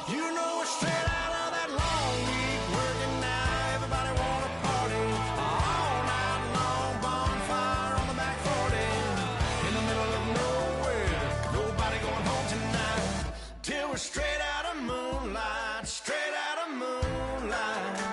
You know we're straight out of that long week working now. Everybody wanna party all night long. Bonfire on the back 40 in the middle of nowhere. Nobody going home tonight till we're straight out of moonlight. Straight out of moonlight.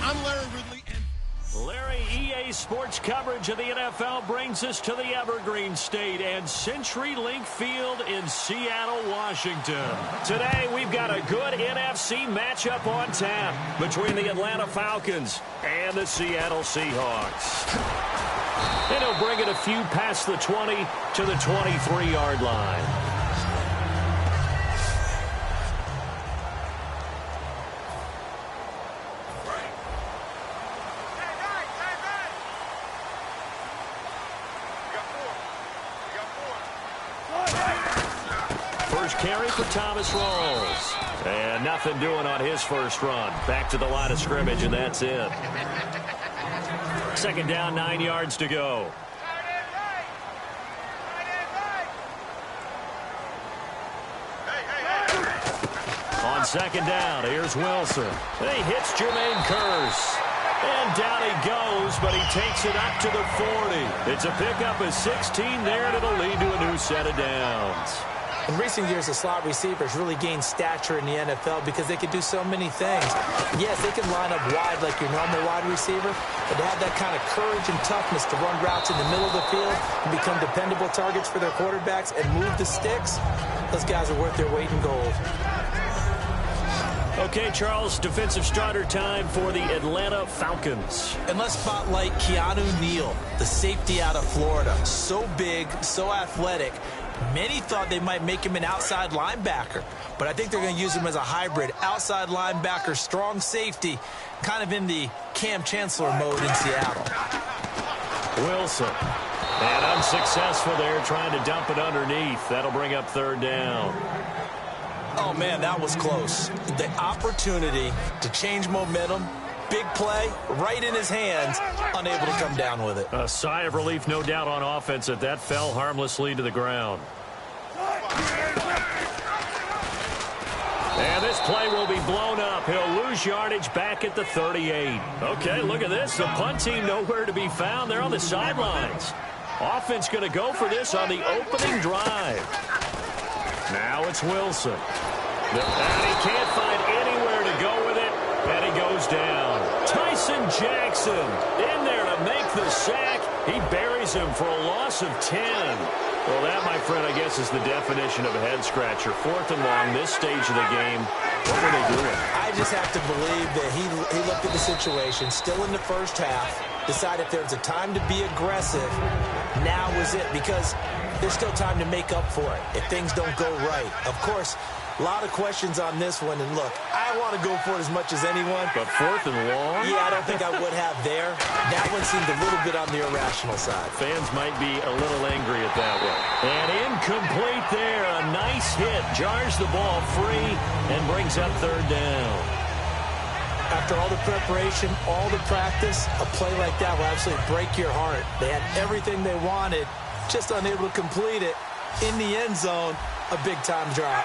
I'm Larry Ridley. Larry, EA Sports coverage of the NFL brings us to the Evergreen State and CenturyLink Field in Seattle, Washington. Today, we've got a good NFC matchup on tap between the Atlanta Falcons and the Seattle Seahawks. And he'll bring it a few past the 20 to the 23-yard line. First carry for Thomas Rawls. And nothing doing on his first run. Back to the line of scrimmage, and that's it. Second down, 9 yards to go. On second down, here's Wilson. He hits Jermaine Kearse. And down he goes, but he takes it up to the 40. It's a pickup of 16 there, and it'll lead to a new set of downs. In recent years, the slot receivers really gained stature in the NFL because they can do so many things. Yes, they can line up wide like your normal wide receiver, but to have that kind of courage and toughness to run routes in the middle of the field and become dependable targets for their quarterbacks and move the sticks, those guys are worth their weight in gold. Okay, Charles, defensive starter time for the Atlanta Falcons. And let's spotlight Keanu Neal, the safety out of Florida. So big, so athletic. Many thought they might make him an outside linebacker, but I think they're going to use him as a hybrid. Outside linebacker, strong safety, kind of in the Cam Chancellor mode in Seattle. Wilson. And unsuccessful there, trying to dump it underneath. That'll bring up third down. Oh, man, that was close. The opportunity to change momentum, big play, right in his hands, unable to come down with it. A sigh of relief, no doubt, on offense that fell harmlessly to the ground. And this play will be blown up. He'll lose yardage back at the 38. Okay, look at this. The punt team nowhere to be found. They're on the sidelines. Offense going to go for this on the opening drive. Now it's Wilson. And he can't find anywhere to go with it, and he goes down. Tyson Jackson in there to make the sack. He buries him for a loss of 10. Well, that, my friend, I guess is the definition of a head-scratcher. Fourth and long, this stage of the game. What were they doing? I just have to believe that he looked at the situation, still in the first half, decided if there was a time to be aggressive, now was it, because there's still time to make up for it if things don't go right. Of course, a lot of questions on this one, and look, I want to go for it as much as anyone. But fourth and long? Yeah, I don't think I would have there. That one seemed a little bit on the irrational side. Fans might be a little angry at that one. And incomplete there. A nice hit. Jars the ball free and brings up third down. After all the preparation, all the practice, a play like that will absolutely break your heart. They had everything they wanted, just unable to complete it. In the end zone, a big-time drop.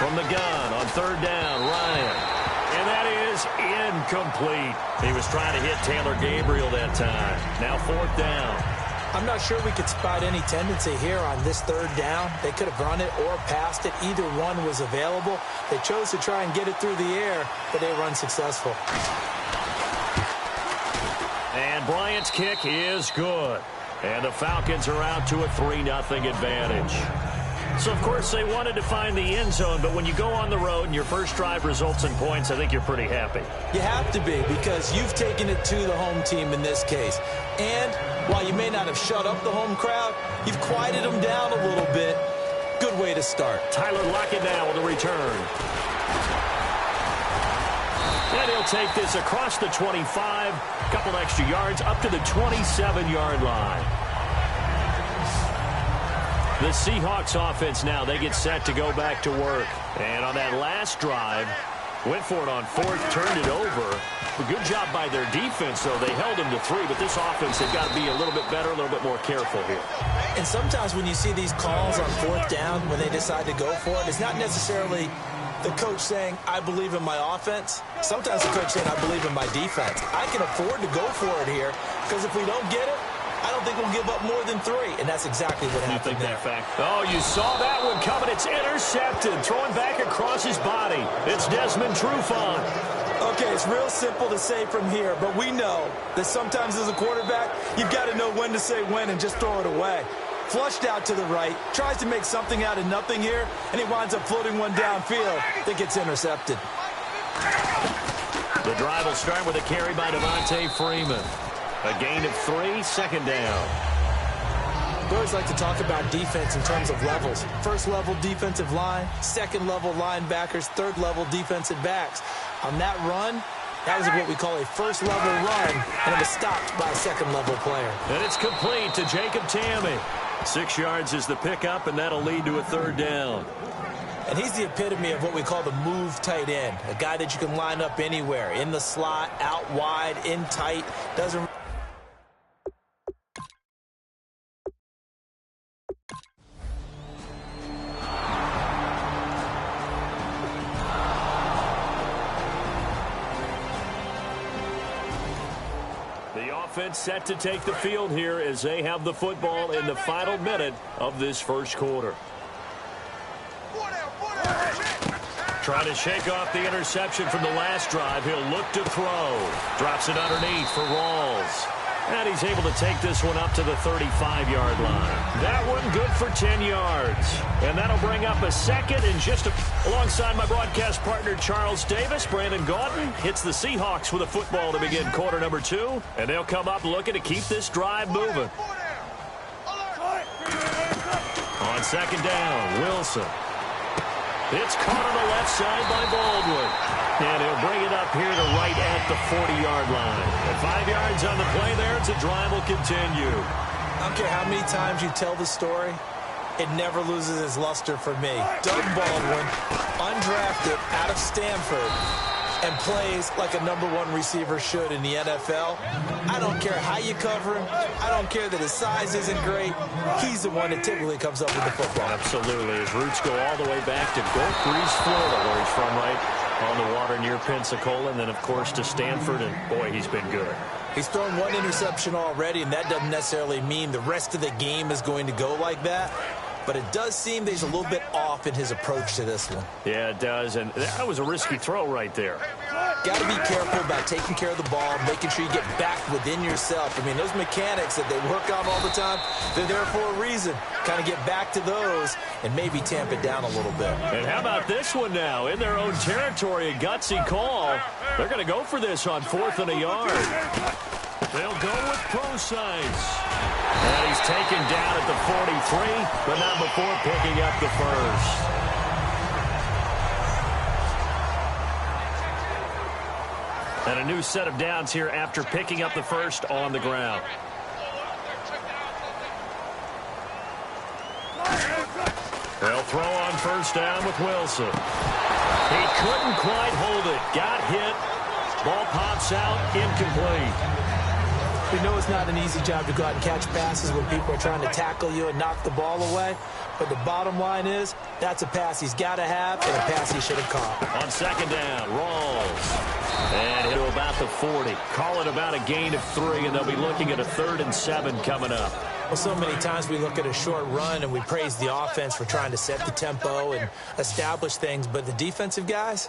From the gun on third down, Ryan. And that is incomplete. He was trying to hit Taylor Gabriel that time. Now fourth down. I'm not sure we could spot any tendency here on this third down. They could have run it or passed it. Either one was available. They chose to try and get it through the air, but they were unsuccessful. And Bryant's kick is good. And the Falcons are out to a 3-0 advantage. So, of course, they wanted to find the end zone, but when you go on the road and your first drive results in points, I think you're pretty happy. You have to be, because you've taken it to the home team in this case. And while you may not have shut up the home crowd, you've quieted them down a little bit. Good way to start. Tyler Lockett now with a return. And he'll take this across the 25, a couple extra yards, up to the 27-yard line. The Seahawks offense now, they get set to go back to work. And on that last drive, went for it on fourth, turned it over. A good job by their defense, though. They held them to 3, but this offense, they've got to be a little bit better, a little bit more careful here. And sometimes when you see these calls on fourth down, when they decide to go for it, it's not necessarily the coach saying, I believe in my offense. Sometimes the coach saying, I believe in my defense. I can afford to go for it here, because if we don't get it, I don't think we'll give up more than 3, and that's exactly what happened there. Oh, you saw that one coming. It's intercepted, throwing back across his body. It's Desmond Trufant. Okay, it's real simple to say from here, but we know that sometimes as a quarterback, you've got to know when to say when and just throw it away. Flushed out to the right, tries to make something out of nothing here, and he winds up floating one downfield. I think it's intercepted. The drive will start with a carry by Devontae Freeman. A gain of 3, second down. We always like to talk about defense in terms of levels. First level defensive line, second level linebackers, third level defensive backs. On that run, that was what we call a first level run, and it was stopped by a second level player. And it's complete to Jacob Tamme. 6 yards is the pickup, and that'll lead to a third down. And he's the epitome of what we call the move tight end, a guy that you can line up anywhere, in the slot, out wide, in tight, doesn't. Offense set to take the field here as they have the football in the final minute of this first quarter. Trying to shake off the interception from the last drive. He'll look to throw. Drops it underneath for Rawls. And he's able to take this one up to the 35-yard line. That one good for 10 yards. And that'll bring up a second and just alongside my broadcast partner Charles Davis. Brandon Gaudin hits the Seahawks with a football to begin quarter number 2. And they'll come up looking to keep this drive moving. On second down, Wilson. It's caught on the left side by Baldwin. And he'll bring it up here to right at the 40-yard line. And 5 yards on the play there. It's a drive will continue. I don't care how many times you tell the story, it never loses its luster for me. Doug Baldwin, undrafted out of Stanford, and plays like a #1 receiver should in the NFL. I don't care how you cover him. I don't care that his size isn't great. He's the one that typically comes up with the football. Absolutely. His roots go all the way back to Gulf Breeze, Florida, where he's from, right on the water near Pensacola, and then, of course, to Stanford, and, boy, he's been good. He's thrown 1 interception already, and that doesn't necessarily mean the rest of the game is going to go like that. But it does seem that he's a little bit off in his approach to this one. Yeah, it does, and that was a risky throw right there. Got to be careful about taking care of the ball, making sure you get back within yourself. I mean, those mechanics that they work on all the time, they're there for a reason. Kind of get back to those and maybe tamp it down a little bit. And how about this one now? In their own territory, a gutsy call. They're going to go for this on 4th and a yard. They'll go with Procise. And he's taken down at the 43, but not before picking up the first. And a new set of downs here after picking up the first on the ground. They'll throw on first down with Wilson. He couldn't quite hold it. Got hit. Ball pops out, incomplete. We know it's not an easy job to go out and catch passes when people are trying to tackle you and knock the ball away. But the bottom line is, that's a pass he's got to have and a pass he should have caught. On second down, Rawls. And hit to about the 40. Call it about a gain of 3, and they'll be looking at a 3rd and 7 coming up. Well, so many times we look at a short run and we praise the offense for trying to set the tempo and establish things. But the defensive guys,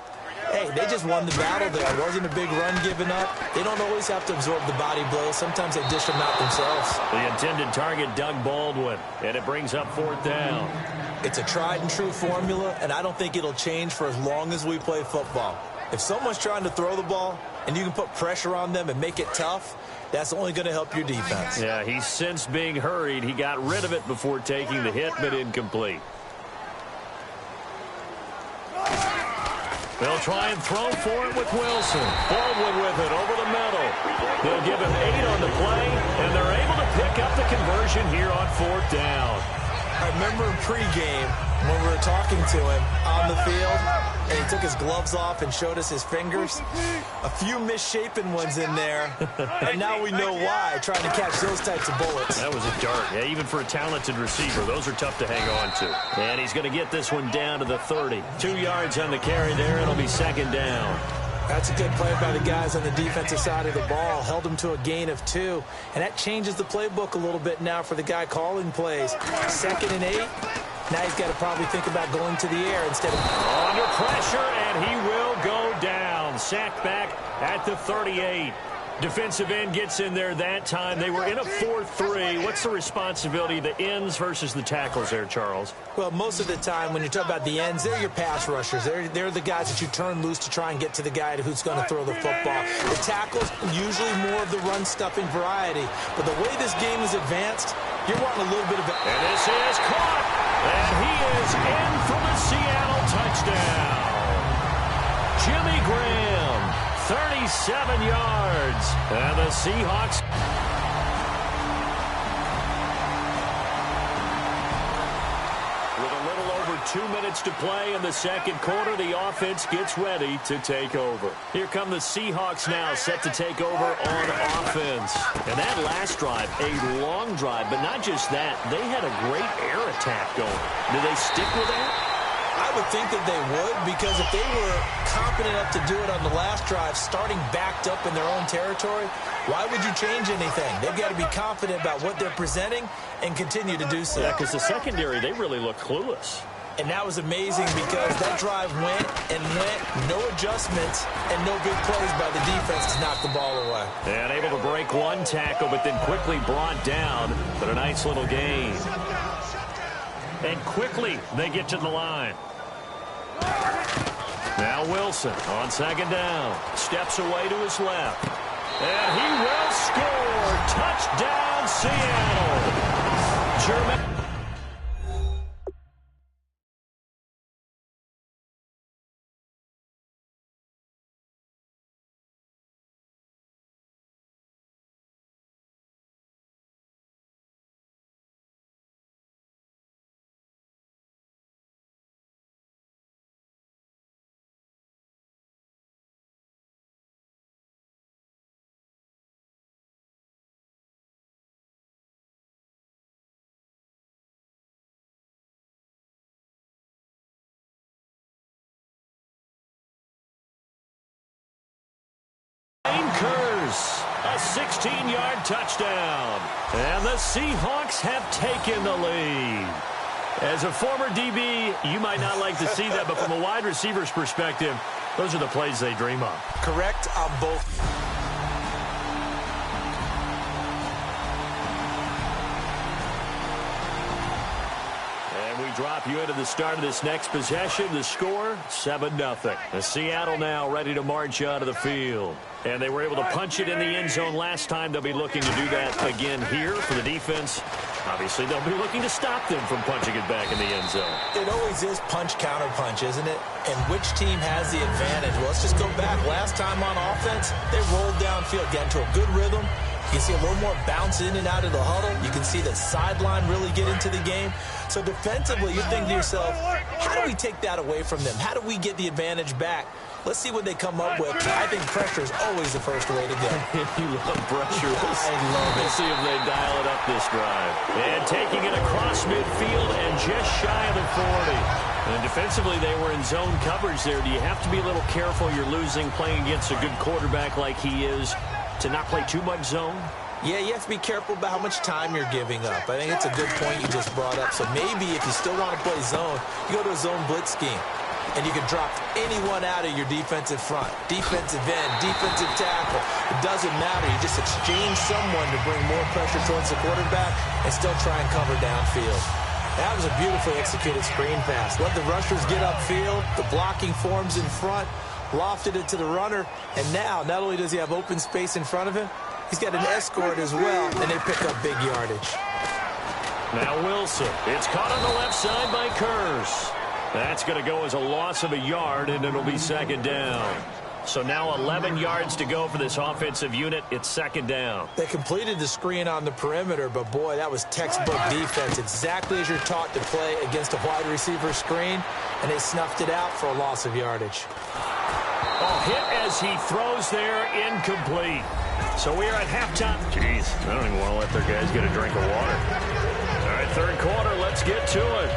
hey, they just won the battle there. It wasn't a big run given up. They don't always have to absorb the body blows. Sometimes they dish them out themselves. The intended target, Doug Baldwin. And it brings up 4th down. It's a tried-and-true formula, and I don't think it'll change for as long as we play football. If someone's trying to throw the ball and you can put pressure on them and make it tough, that's only going to help your defense. Yeah, he's since being hurried. He got rid of it before taking the hit, but incomplete. They'll try and throw for it with Wilson. Baldwin with it over the middle. They'll give him 8 on the play, and they're able to pick up the conversion here on 4th down. I remember in pregame when we were talking to him on the field, and he took his gloves off and showed us his fingers. A few misshapen ones in there, and now we know why, trying to catch those types of bullets. That was a dart. Yeah, even for a talented receiver, those are tough to hang on to. And he's going to get this one down to the 30. 2 yards on the carry there. It'll be 2nd down. That's a good play by the guys on the defensive side of the ball. Held him to a gain of 2. And that changes the playbook a little bit now for the guy calling plays. 2nd and 8. Now he's got to probably think about going to the air instead of... Under pressure, and he will go down. Sacked back at the 38. Defensive end gets in there that time. They were in a 4-3. What's the responsibility of the ends versus the tackles there, Charles? Well, most of the time when you talk about the ends, they're your pass rushers. They're the guys that you turn loose to try and get to the guy who's going to throw the football. The tackles, usually more of the run-stuffing variety. But the way this game is advanced, you're wanting a little bit of it. And this is caught. And he is in for the Seattle touchdown. Jimmy Graham, 37 yards. And the Seahawks... With a little over 2 minutes to play in the second quarter, the offense gets ready to take over. Here come the Seahawks now, set to take over on offense. And that last drive, a long drive, but not just that. They had a great air attack going. Do they stick with that? I would think that they would, because if they were confident enough to do it on the last drive, starting backed up in their own territory, why would you change anything? They've got to be confident about what they're presenting and continue to do so. Yeah, because the secondary, they really look clueless. And that was amazing because that drive went and went, no adjustments, and no big plays by the defense to knock the ball away. And able to break one tackle, but then quickly brought down, but a nice little gain. And quickly, they get to the line. Now Wilson on 2nd down. Steps away to his left. And he will score. Touchdown, Seattle. German. Curse, a 16-yard touchdown. And the Seahawks have taken the lead. As a former DB, you might not like to see that, but from a wide receiver's perspective, those are the plays they dream of. Correct on both. Drop you into the start of this next possession. The score, 7-0. The Seattle now ready to march out of the field. And they were able to punch it in the end zone last time. They'll be looking to do that again here for the defense. Obviously, they'll be looking to stop them from punching it back in the end zone. It always is punch-counter-punch, isn't it? And which team has the advantage? Well, let's just go back. Last time on offense, they rolled downfield, got into a good rhythm. You can see a little more bounce in and out of the huddle. You can see the sideline really get into the game. So defensively, you think to yourself, how do we take that away from them? How do we get the advantage back? Let's see what they come up with. I think pressure is always the first way to go. You love pressure. I love it. Let's see if they dial it up this drive. And taking it across midfield and just shy of the 40. And defensively, they were in zone coverage there. Do you have to be a little careful? You're losing playing against a good quarterback like he is to not play too much zone? Yeah, you have to be careful about how much time you're giving up. I think it's a good point you just brought up. So maybe if you still want to play zone, you go to a zone blitz scheme. And you can drop anyone out of your defensive front. Defensive end, defensive tackle. It doesn't matter. You just exchange someone to bring more pressure towards the quarterback and still try and cover downfield. That was a beautifully executed screen pass. Let the rushers get upfield. The blocking forms in front. Lofted it to the runner. And now, not only does he have open space in front of him, he's got an escort as well, and they pick up big yardage. Now Wilson. It's caught on the left side by Kurz. That's going to go as a loss of a yard, and it'll be second down. So now 11 yards to go for this offensive unit. It's second down. They completed the screen on the perimeter, but boy, that was textbook defense. Exactly as you're taught to play against a wide receiver screen, and they snuffed it out for a loss of yardage. Oh, hit as he throws there, incomplete. So we are at halftime. Jeez, I don't even want to let their guys get a drink of water. All right, third quarter, let's get to it.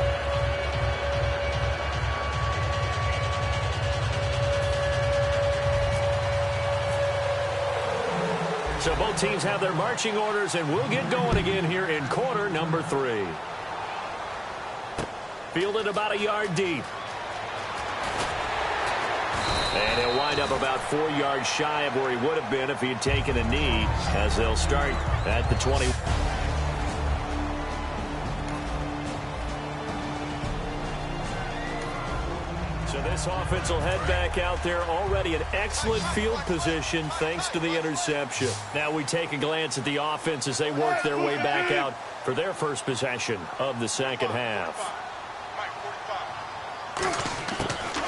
So both teams have their marching orders, and we'll get going again here in quarter number 3. Fielded about a yard deep. And he'll wind up about 4 yards shy of where he would have been if he had taken a knee, as they'll start at the 20. So this offense will head back out there, already in excellent field position thanks to the interception. Now we take a glance at the offense as they work their way back out for their first possession of the second half.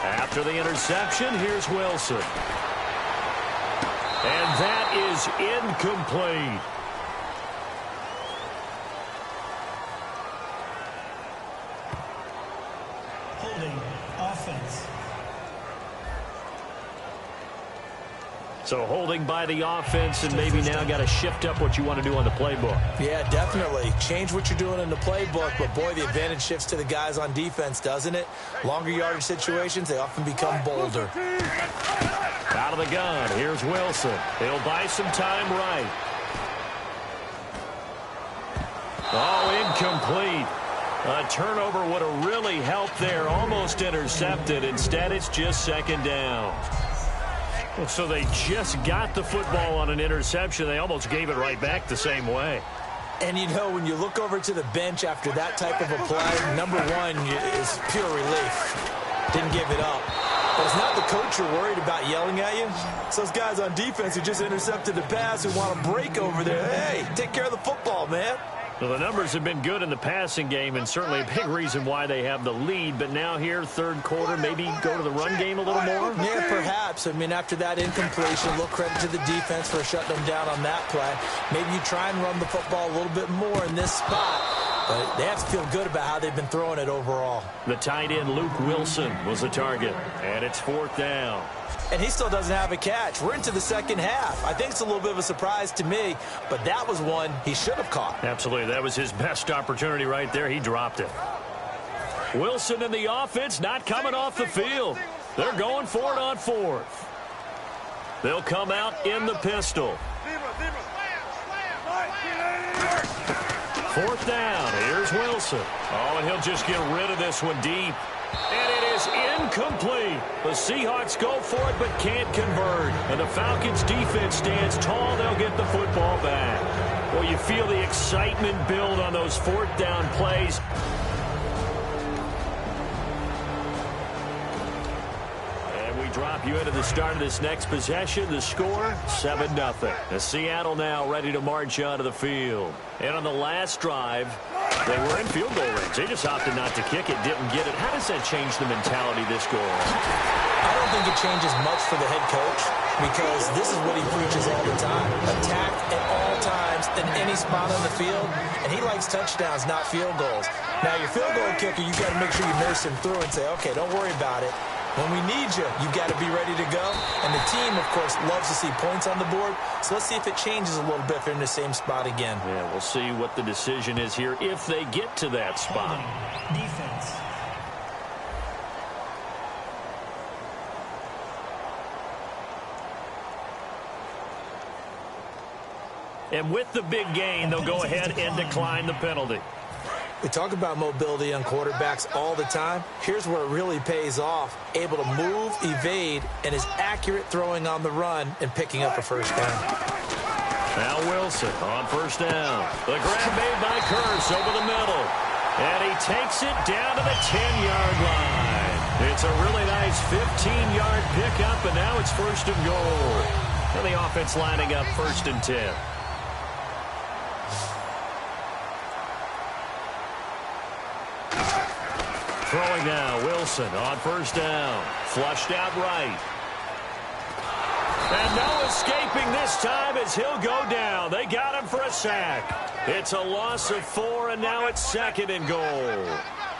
After the interception, here's Wilson. And that is incomplete. Holding offense. So holding by the offense, and maybe now got to shift up what you want to do on the playbook. Yeah, definitely. Change what you're doing in the playbook, but boy, the advantage shifts to the guys on defense, doesn't it? Longer yardage situations, they often become bolder. Out of the gun, here's Wilson. He'll buy some time right. Oh, incomplete. A turnover would have really helped there. Almost intercepted. Instead, it's just second down. So they just got the football on an interception. They almost gave it right back the same way. And, you know, when you look over to the bench after that type of a play, number one is pure relief. Didn't give it up. But it's not the coach you're worried about yelling at you. It's those guys on defense who just intercepted the pass who want to break over there. Hey, take care of the football, man. Well, the numbers have been good in the passing game, and certainly a big reason why they have the lead. But now here, third quarter, maybe go to the run game a little more? Yeah, perhaps. I mean, after that incompletion, a little credit to the defense for shutting them down on that play. Maybe you try and run the football a little bit more in this spot. But they have to feel good about how they've been throwing it overall. The tight end, Luke Wilson, was the target. And it's fourth down. And he still doesn't have a catch. We're into the second half. I think it's a little bit of a surprise to me, but that was one he should have caught. Absolutely. That was his best opportunity right there. He dropped it. Wilson and the offense not coming off the field. They're going for it on fourth. They'll come out in the pistol. Fourth down. Here's Wilson. Oh, and he'll just get rid of this one deep. And it is incomplete. The Seahawks go for it but can't convert. And the Falcons defense stands tall. They'll get the football back. Well, you feel the excitement build on those fourth down plays. And we drop you into the start of this next possession. The score, 7-0. The Seattle now ready to march onto the field. And on the last drive, they were in field goal range. They just opted not to kick it, didn't get it. How does that change the mentality this go on? I don't think it changes much for the head coach because this is what he preaches all the time. Attack at all times in any spot on the field, and he likes touchdowns, not field goals. Now, your field goal kicker, you got to make sure you nurse him through and say, okay, don't worry about it. When we need you, you've got to be ready to go. And the team, of course, loves to see points on the board. So let's see if it changes a little bit if they're in the same spot again. Yeah, we'll see what the decision is here if they get to that spot. Defense. And with the big gain, they'll go ahead and decline the penalty. We talk about mobility on quarterbacks all the time. Here's where it really pays off. Able to move, evade, and is accurate throwing on the run and picking up a first down. Now Wilson on first down. The grab made by Kurz over the middle. And he takes it down to the 10-yard line. It's a really nice 15-yard pickup, and now it's first and goal. And the offense lining up first and 10. Throwing now, Wilson on first down. Flushed out right. And no escaping this time as he'll go down. They got him for a sack. It's a loss of 4, and now it's second and goal.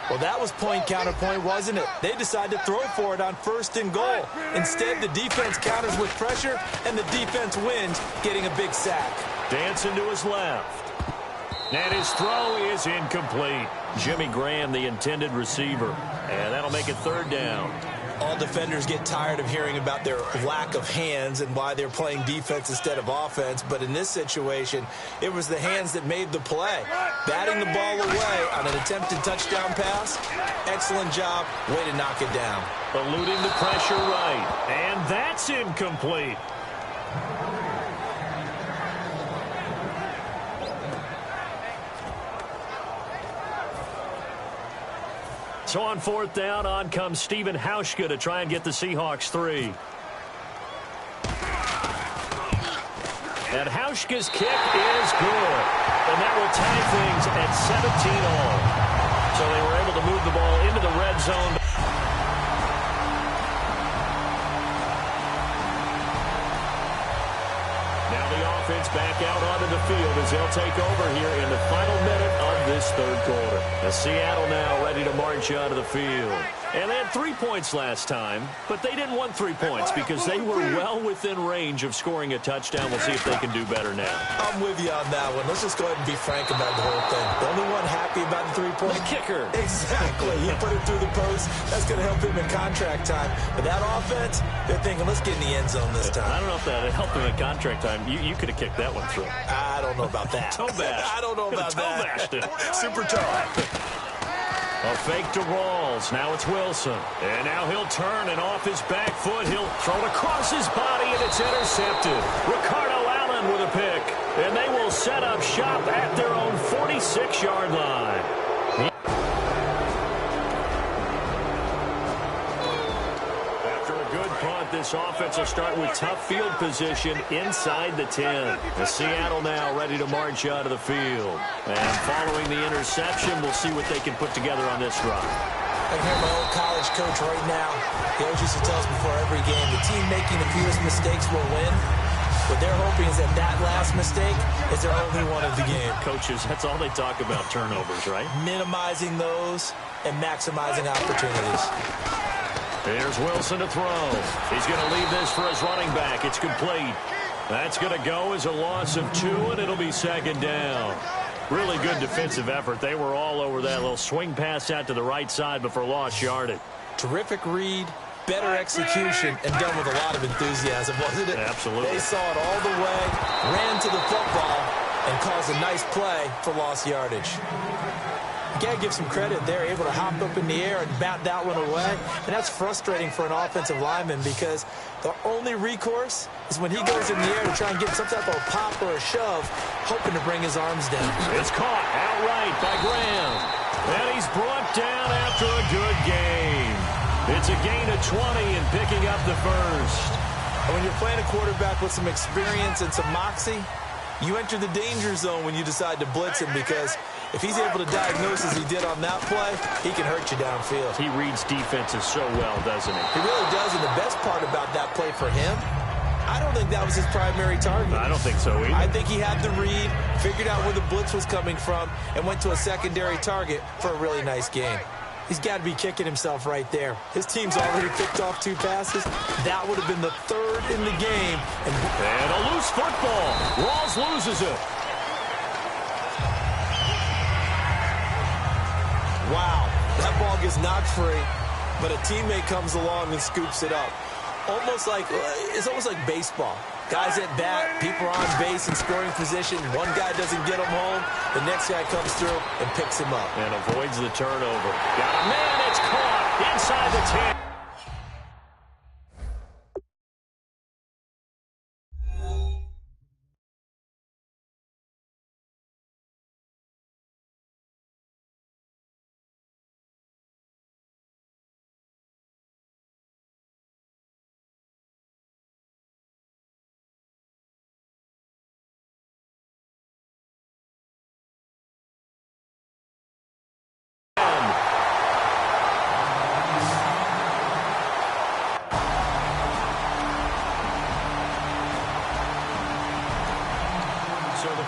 Well, that was point counterpoint, wasn't it? They decided to throw for it on first and goal. Instead, the defense counters with pressure, and the defense wins, getting a big sack. Dancing to his left. And his throw is incomplete. Jimmy Graham, the intended receiver. And that'll make it third down. All defenders get tired of hearing about their lack of hands and why they're playing defense instead of offense. But in this situation, it was the hands that made the play. Batting the ball away on an attempted touchdown pass. Excellent job. Way to knock it down. Eluding the pressure right. And that's incomplete. So on fourth down, on comes Stephen Hauschka to try and get the Seahawks 3. And Hauschka's kick is good. And that will tie things at 17-all. So they were able to move the ball into the red zone. Now the offense back out onto the field as they'll take over here in the final minute of this third quarter. The Seattle now ready to march onto the field. And they had 3 points last time, but they didn't want 3 points because they were well within range of scoring a touchdown. We'll see if they can do better now. I'm with you on that one. Let's just go ahead and be frank about the whole thing. The only one happy about the 3-point? The kicker. Exactly. He put it through the post. That's going to help him in contract time. But that offense, they're thinking, let's get in the end zone this time. I don't know if that helped him in contract time. You could have kicked that one through. I don't know about that. Toe bash. I don't know about Toe that. bashed it. Super toe. A fake to Rawls. Now it's Wilson. And now he'll turn, and off his back foot, he'll throw it across his body, and it's intercepted. Ricardo Allen with a pick. And they will set up shop at their own 46-yard line. After a good punt, this offense will start with tough field position inside the 10. The Seattle now ready to march out of the field. And following the interception, we'll see what they can put together on this drive. I can hear my old college coach right now. He always used to tell us before every game, the team making the fewest mistakes will win. What they're hoping is that last mistake is their only one of the game. Coaches, that's all they talk about, turnovers, right? Minimizing those and maximizing opportunities. There's Wilson to throw. He's going to leave this for his running back. It's complete. That's going to go as a loss of 2, and it'll be second down. Really good defensive effort. They were all over that little swing pass out to the right side before lost yardage. Terrific read, better execution, and done with a lot of enthusiasm, wasn't it? Absolutely. They saw it all the way, ran to the football, and caused a nice play for lost yardage. You got to give some credit. They're able to hop up in the air and bat that one away. And that's frustrating for an offensive lineman because the only recourse is when he goes in the air to try and get some type of a pop or a shove, hoping to bring his arms down. It's caught outright by Graham. And he's brought down after a good game. It's a gain of 20 and picking up the first. And when you're playing a quarterback with some experience and some moxie, you enter the danger zone when you decide to blitz him because if he's able to diagnose as he did on that play, he can hurt you downfield. He reads defenses so well, doesn't he? He really does, and the best part about that play for him, I don't think that was his primary target. I don't think so either. I think he had the read, figured out where the blitz was coming from, and went to a secondary target for a really nice game. He's got to be kicking himself right there. His team's already picked off 2 passes. That would have been the 3rd in the game. And a loose football. Rawls loses it. Wow, that ball gets knocked free, but a teammate comes along and scoops it up. It's almost like baseball. Guys at bat, people are on base in scoring position. One guy doesn't get him home. The next guy comes through and picks him up. And avoids the turnover. Got a man, it's caught inside the 10.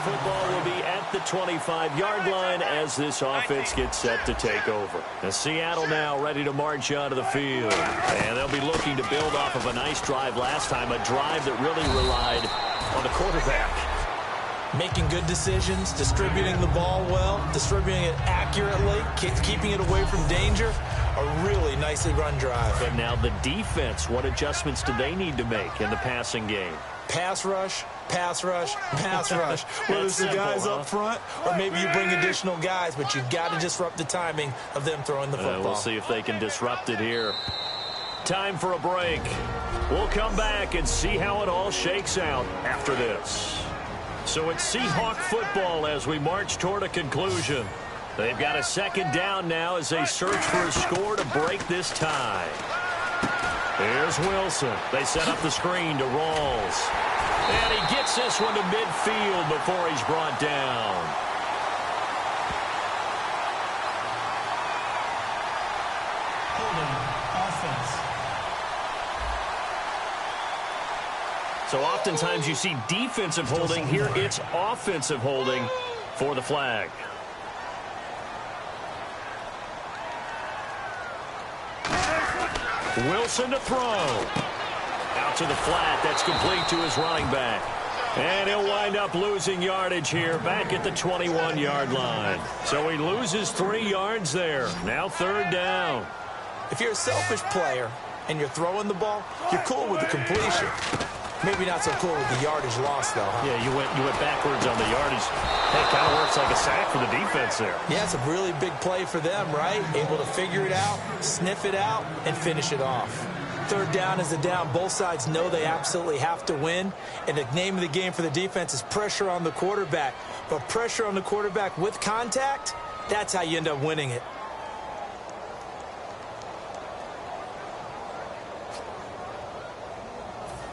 football will be at the 25-yard line as this offense gets set to take over. And Seattle now ready to march onto the field. And they'll be looking to build off of a nice drive last time, a drive that really relied on the quarterback. Making good decisions, distributing the ball well, distributing it accurately, keeping it away from danger. A really nicely run drive. And now the defense, what adjustments do they need to make in the passing game? Pass rush, pass rush, pass rush. Whether it's the guys up front or maybe you bring additional guys, but you've got to disrupt the timing of them throwing the football. We'll see if they can disrupt it here. Time for a break. We'll come back and see how it all shakes out after this. So it's Seahawk football as we march toward a conclusion. They've got a second down now as they search for a score to break this tie. Here's Wilson. They set up the screen to Rawls. And he gets this one to midfield before he's brought down. Holding offense. So oftentimes you see defensive holding. Here it's offensive holding for the flag. Wilson to throw. Out to the flat. That's complete to his running back. And he'll wind up losing yardage here back at the 21-yard line. So he loses 3 yards there. Now third down. If you're a selfish player and you're throwing the ball, you're cool with the completion. Maybe not so cool with the yardage loss, though, huh? Yeah, you went backwards on the yardage. Hey, it kind of works like a sack for the defense there. Yeah, it's a really big play for them, right? Able to figure it out, sniff it out, and finish it off. Third down is the down. Both sides know they absolutely have to win. And the name of the game for the defense is pressure on the quarterback. But pressure on the quarterback with contact, that's how you end up winning it.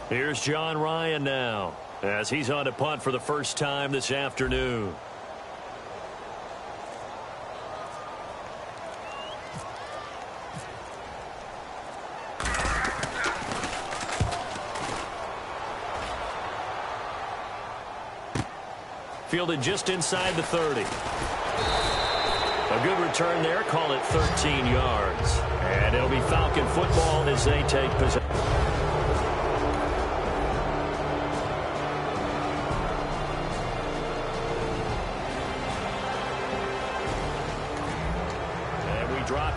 Here's John Ryan now as he's on to punt for the first time this afternoon. Fielded just inside the 30. A good return there. Call it 13 yards. And it'll be Falcon football as they take possession.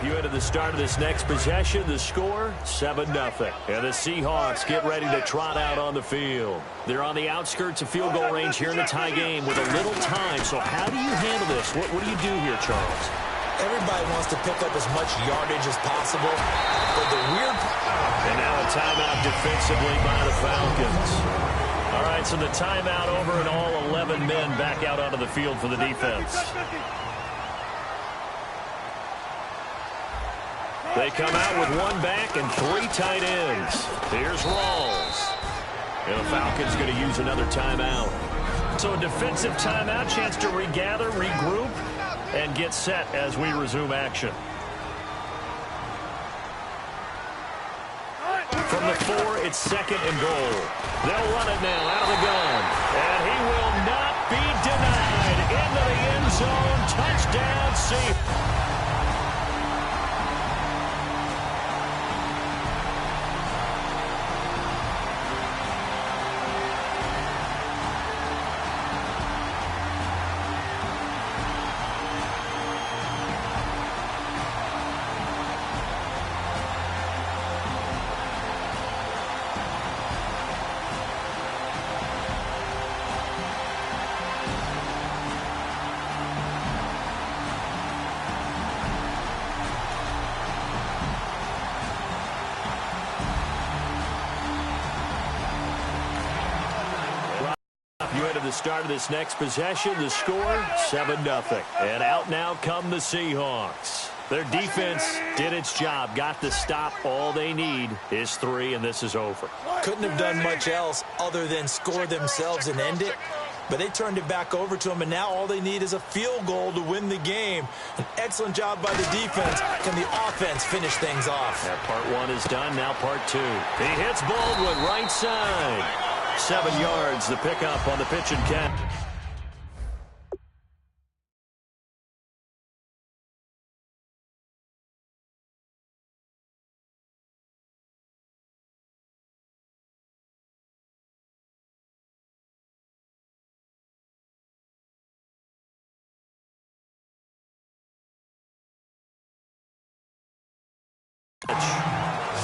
You into the start of this next possession. The score, 7-0. And the Seahawks get ready to trot out on the field. They're on the outskirts of field goal range here in the tie game with a little time. So how do you handle this? What do you do here, Charles? Everybody wants to pick up as much yardage as possible. But the weird... And now a timeout defensively by the Falcons. All right, so the timeout over and all 11 men back out onto the field for the defense. They come out with 1 back and 3 tight ends. Here's Rawls. And the Falcons going to use another timeout. So a defensive timeout, chance to regather, regroup, and get set as we resume action. From the 4, it's 2nd and goal. They'll run it now out of the gun. And he will not be denied. Into the end zone. Touchdown, Seahawks. You into the start of this next possession. The score, 7-0. And out now come the Seahawks. Their defense did its job, got the stop. All they need is 3, and this is over. Couldn't have done much else other than score themselves and end it. But they turned it back over to them, and now all they need is a field goal to win the game. An excellent job by the defense. Can the offense finish things off? That part 1 is done. Now part 2. He hits Baldwin right side. 7 yards, the pickup on the pitch and catch.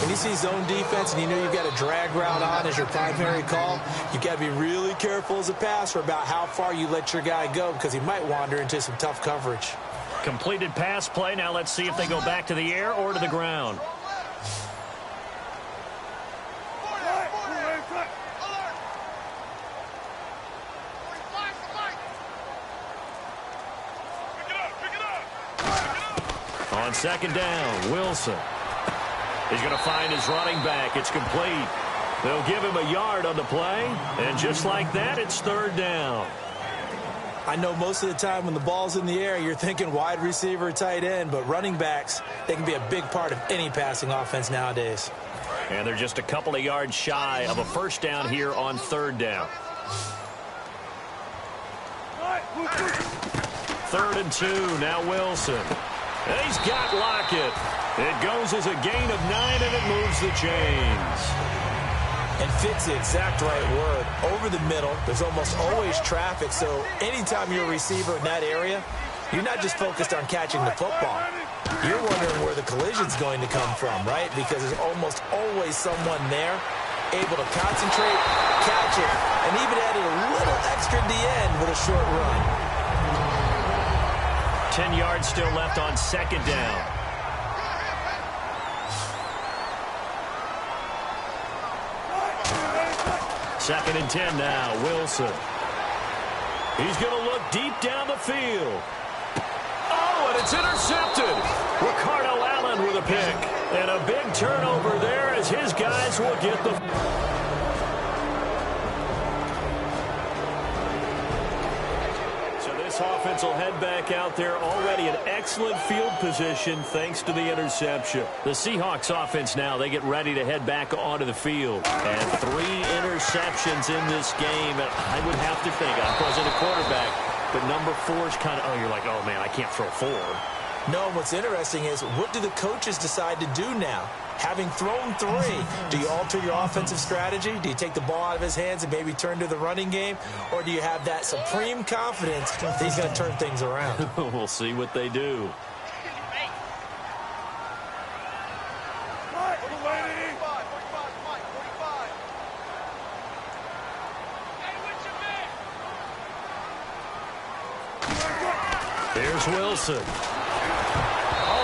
When you see zone defense and you know you've got a drag route on as your primary call, you've got to be really careful as a passer about how far you let your guy go because he might wander into some tough coverage. Completed pass play. Now let's see if they go back to the air or to the ground. On second down, Wilson. He's going to find his running back. It's complete. They'll give him a yard on the play. And just like that, it's third down. I know most of the time when the ball's in the air, you're thinking wide receiver, tight end, but running backs, they can be a big part of any passing offense nowadays. And they're just a couple of yards shy of a first down here on third down. 3rd and 2, now Wilson. He's got Lockett. It goes as a gain of 9, and it moves the chains. And fits the exact right word. Over the middle, there's almost always traffic, so anytime you're a receiver in that area, you're not just focused on catching the football. You're wondering where the collision's going to come from, right? Because there's almost always someone there able to concentrate, catch it, and even add a little extra at the end with a short run. 10 yards still left on second down. Second and 10 now, Wilson. He's going to look deep down the field. Oh, and it's intercepted. Ricardo Allen with a pick. And a big turnover there as his guys will get the... This offense will head back out there already in excellent field position thanks to the interception. The Seahawks offense now, they get ready to head back onto the field. And 3 interceptions in this game. I would have to think, I wasn't a quarterback, but number 4 is kind of, oh, you're like, oh, man, I can't throw 4. No, what's interesting is what do the coaches decide to do now? Having thrown 3, do you alter your offensive strategy? Do you take the ball out of his hands and maybe turn to the running game? Or do you have that supreme confidence that he's going to turn things around? We'll see what they do. Here's Wilson.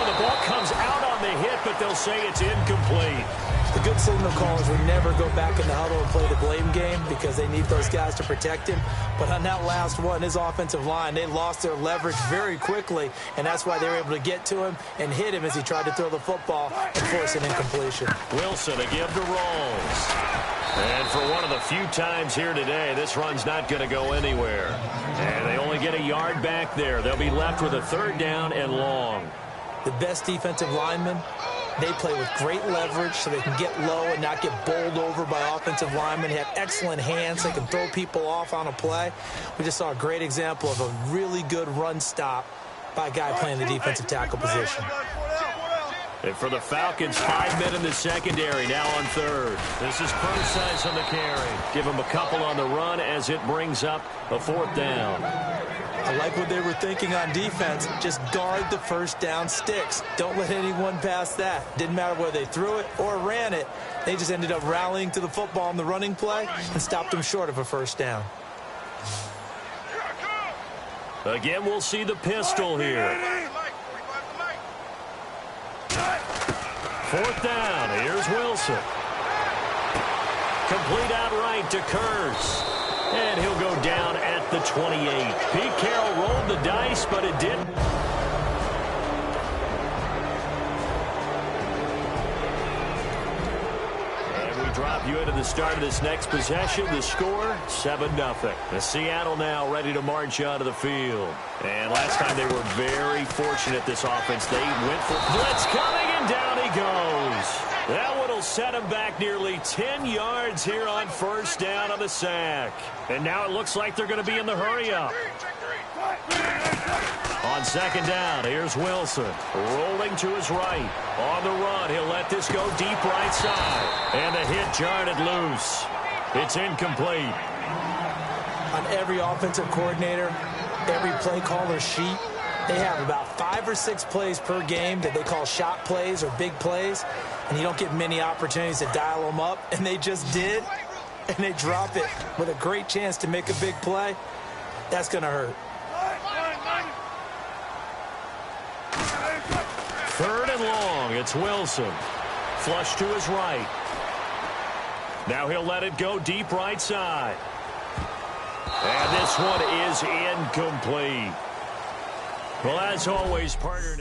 The ball comes out on the hit, but they'll say it's incomplete. The good signal callers would never go back in the huddle and play the blame game because they need those guys to protect him. But on that last one, his offensive line, they lost their leverage very quickly, and that's why they were able to get to him and hit him as he tried to throw the football and force an incompletion. Wilson to give to Rolls. And for one of the few times here today, this run's not going to go anywhere. And they only get a yard back there. They'll be left with a third down and long. The best defensive linemen, they play with great leverage so they can get low and not get bowled over by offensive linemen. They have excellent hands. They can throw people off on a play. We just saw a great example of a really good run stop by a guy playing the defensive tackle position. And for the Falcons, 5 men in the secondary, now on third. This is Procise on the carry. Give him a couple on the run as it brings up a 4th down. I like what they were thinking on defense. Just guard the first down sticks. Don't let anyone pass that. Didn't matter whether they threw it or ran it. They just ended up rallying to the football on the running play and stopped them short of a first down. Again, we'll see the pistol here. 4th down. Here's Wilson. Complete outright to Kurtz. And he'll go down at the 28. Pete Carroll rolled the dice, but it didn't. And we drop you into the start of this next possession. The score, 7-0. The Seattle now ready to march out of the field. And last time they were very fortunate, this offense. They went for blitz coming, and down he goes. That one will set him back nearly 10 yards here on first down on the sack. And now it looks like they're going to be in the hurry-up. On second down, here's Wilson. Rolling to his right. On the run, he'll let this go deep right side. And the hit jarred it loose. It's incomplete. On every offensive coordinator, every play caller sheet, They have about 5 or 6 plays per game that they call shot plays or big plays, and you don't get many opportunities to dial them up, and they just did, and they drop it with a great chance to make a big play. That's going to hurt. 3rd and long. It's Wilson. Flush to his right. Now he'll let it go deep right side. And this one is incomplete. Well, as always, partner.